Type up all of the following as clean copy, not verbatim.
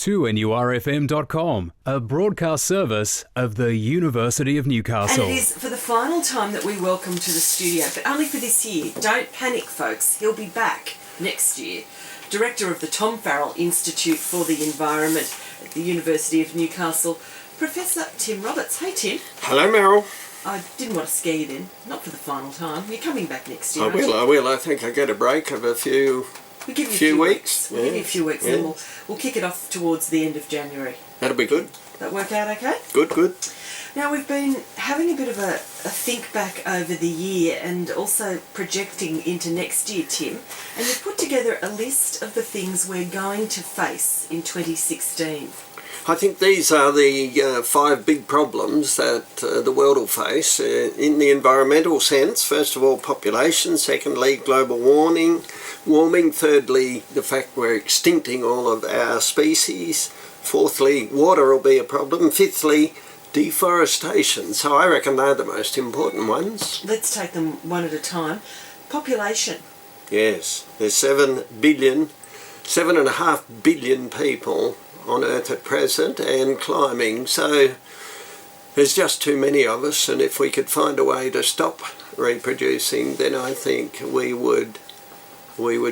2NURFM.com, a broadcast service of the University of Newcastle. And it is for the final time that we welcome to the studio, but only for this year. Don't panic, folks. He'll be back next year. Director of the Tom Farrell Institute for the Environment at the University of Newcastle, Professor Tim Roberts. Hey, Tim. Hello, Meryl. I didn't want to scare you then. Not for the final time. You're coming back next year, I will. I think I get a break of a few... We'll give you a few weeks. We'll give you a few weeks, and then we'll kick it off towards the end of January. That'll be good. That work out okay? Good. Now, we've been having a bit of a think back over the year and also projecting into next year, Tim, and you've put together a list of the things we're going to face in 2016. I think these are the 5 big problems that the world will face in the environmental sense. First of all, population. Secondly, global warming. Thirdly, the fact we're extincting all of our species. Fourthly, water will be a problem. Fifthly, deforestation. So I reckon they're the most important ones. Let's take them one at a time. Population. Yes, there's 7.5 billion people on Earth at present and climbing, so there's just too many of us, and if we could find a way to stop reproducing, then I think we would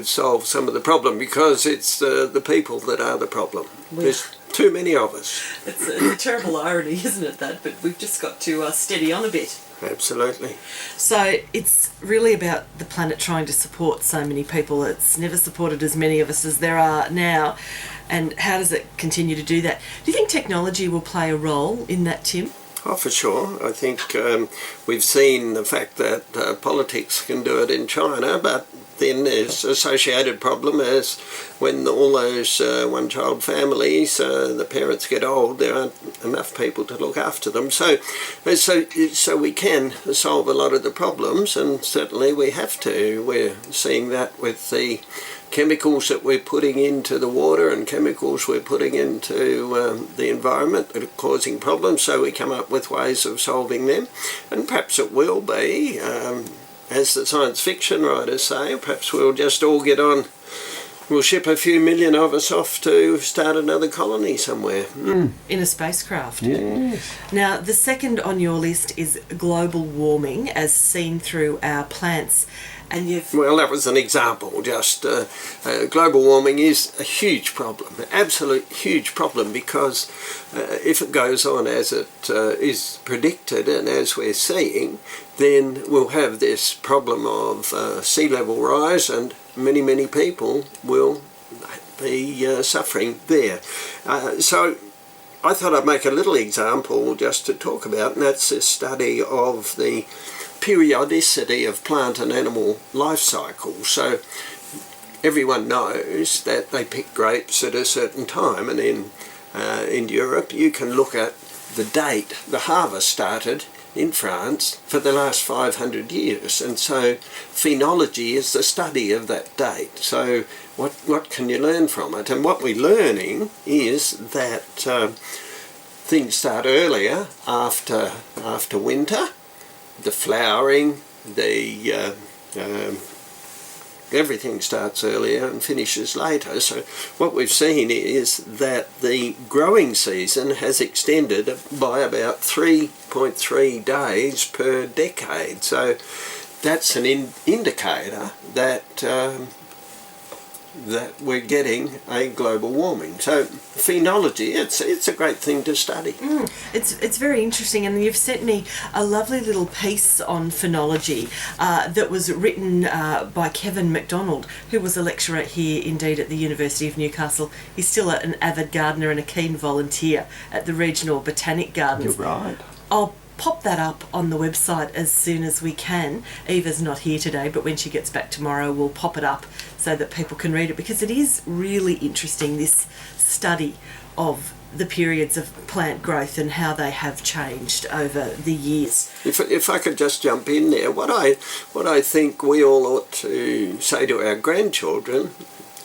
solve some of the problem, because it's the people that are the problem. There's too many of us. It's a terrible irony, isn't it, that? But we've just got to steady on a bit. Absolutely. So it's really about the planet trying to support so many people. It's never supported as many of us as there are now. And how does it continue to do that? Do you think technology will play a role in that, Tim? Oh, for sure. I think we've seen the fact that politics can do it in China, but then there's associated problem as when all those one-child families, the parents get old, there aren't enough people to look after them. So we can solve a lot of the problems, and certainly we have to. We're seeing that with the chemicals that we're putting into the water and chemicals we're putting into the environment that are causing problems, so we come up with ways of solving them. And perhaps it will be, as the science fiction writers say, perhaps we'll just all get on, we'll ship a few million of us off to start another colony somewhere. In a spacecraft. Yes. Now, the second on your list is global warming as seen through our plants. And well, that was an example. Just global warming is a huge problem, an absolute huge problem, because if it goes on as it is predicted and as we're seeing, then we'll have this problem of sea level rise, and many people will be suffering there. So I thought I'd make a little example just to talk about, and that's this study of the periodicity of plant and animal life cycles. So everyone knows that they pick grapes at a certain time, and in Europe you can look at the date the harvest started in France for the last 500 years, and so phenology is the study of that date. So what can you learn from it? And what we're learning is that things start earlier after winter. The flowering, everything starts earlier and finishes later. So what we've seen is that the growing season has extended by about 3.3 days per decade. So that's an indicator that that we're getting a global warming. So phenology, it's a great thing to study. It's very interesting, and you've sent me a lovely little piece on phenology that was written by Kevin MacDonald, who was a lecturer here indeed at the University of Newcastle. He's still an avid gardener and a keen volunteer at the Regional Botanic Gardens. You're right. I'll pop that up on the website as soon as we can. Eva's not here today, but when she gets back tomorrow we'll pop it up so that people can read it, because it is really interesting, this study of the periods of plant growth and how they have changed over the years. If I could just jump in there, what I think we all ought to say to our grandchildren,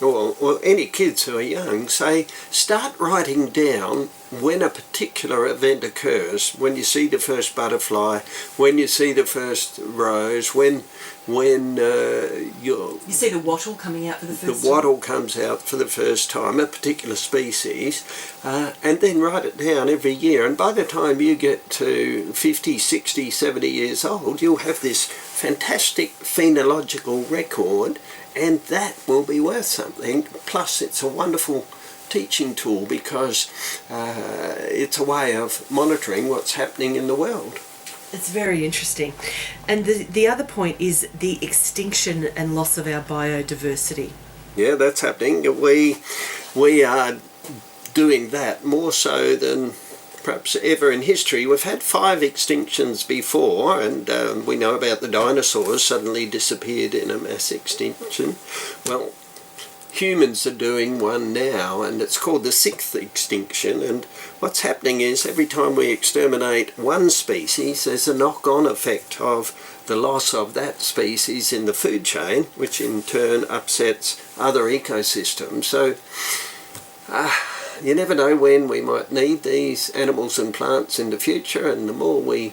or any kids who are young, say, start writing down when a particular event occurs, when you see the first butterfly, when you see the first rose, when you see the wattle coming out for the first time. The wattle comes out for the first time, a particular species, and then write it down every year. And by the time you get to 50, 60, 70 years old, you'll have this fantastic phenological record, and that will be worth something. Plus, it's a wonderful teaching tool because it's a way of monitoring what's happening in the world. It's very interesting. And the other point is the extinction and loss of our biodiversity. Yeah, that's happening. We are doing that more so than perhaps ever in history. We've had 5 extinctions before, and we know about the dinosaurs suddenly disappeared in a mass extinction. Well, humans are doing one now, and it's called the 6th extinction. And what's happening is every time we exterminate one species, there's a knock-on effect of the loss of that species in the food chain, which in turn upsets other ecosystems. So you never know when we might need these animals and plants in the future, and the more we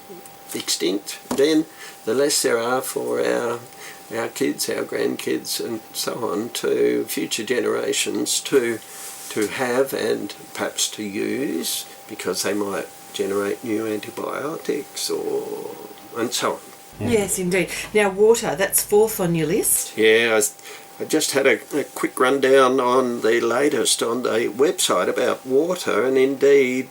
extinct, then the less there are for our kids, our grandkids and so on, to future generations to have and perhaps to use, because they might generate new antibiotics and so on. Yes, indeed. Now, water, that's 4th on your list. Yeah, I just had a quick rundown on the latest on the website about water, and indeed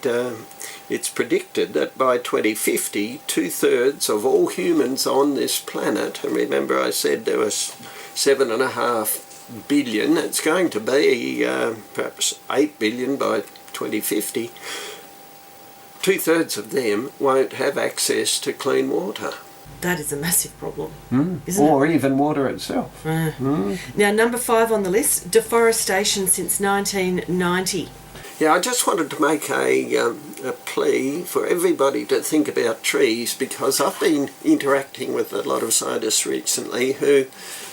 it's predicted that by 2050, 2/3 of all humans on this planet, and remember I said there was 7.5 billion, it's going to be perhaps 8 billion by 2050, 2/3 of them won't have access to clean water. That is a massive problem, isn't it? Or even water itself. Now, number 5 on the list, deforestation since 1990. Yeah, I just wanted to make a plea for everybody to think about trees, because I've been interacting with a lot of scientists recently who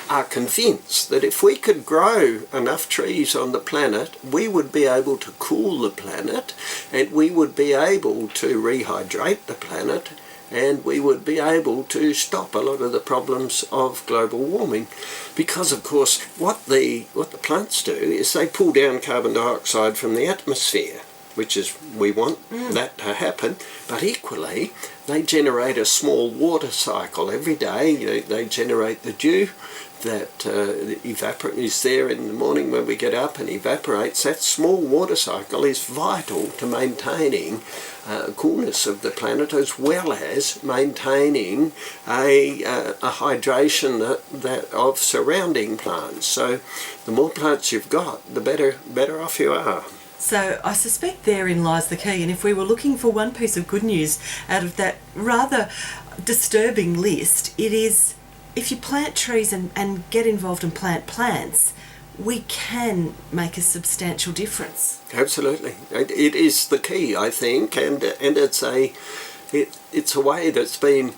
are convinced that if we could grow enough trees on the planet, we would be able to cool the planet, and we would be able to rehydrate the planet, and we would be able to stop a lot of the problems of global warming. Because, of course, what the plants do is they pull down carbon dioxide from the atmosphere, which is, we want that to happen, but equally they generate a small water cycle every day. They generate the dew that is there in the morning when we get up and evaporates. That small water cycle is vital to maintaining coolness of the planet, as well as maintaining a hydration that of surrounding plants. So the more plants you've got, the better off you are. So I suspect therein lies the key, and if we were looking for one piece of good news out of that rather disturbing list, it is if you plant trees and get involved and plant plants, we can make a substantial difference. Absolutely. It is the key, I think, and it's a way that's been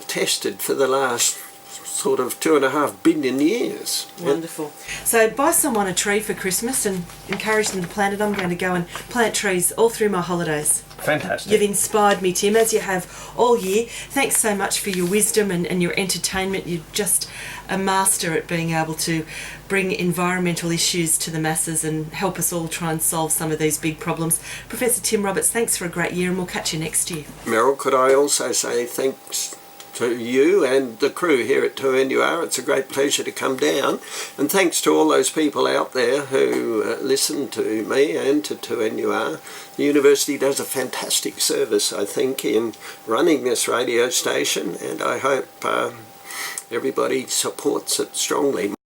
tested for the last sort of 2.5 billion years. Wonderful. So buy someone a tree for Christmas and encourage them to plant it. I'm going to go and plant trees all through my holidays. Fantastic. You've inspired me, Tim, as you have all year. Thanks so much for your wisdom and your entertainment. You're just a master at being able to bring environmental issues to the masses and help us all try and solve some of these big problems. Professor Tim Roberts, thanks for a great year, and we'll catch you next year. Meryl, could I also say thanks to you and the crew here at 2NUR. It's a great pleasure to come down, and thanks to all those people out there who listen to me and to 2NUR. The university does a fantastic service, I think, in running this radio station, and I hope everybody supports it strongly.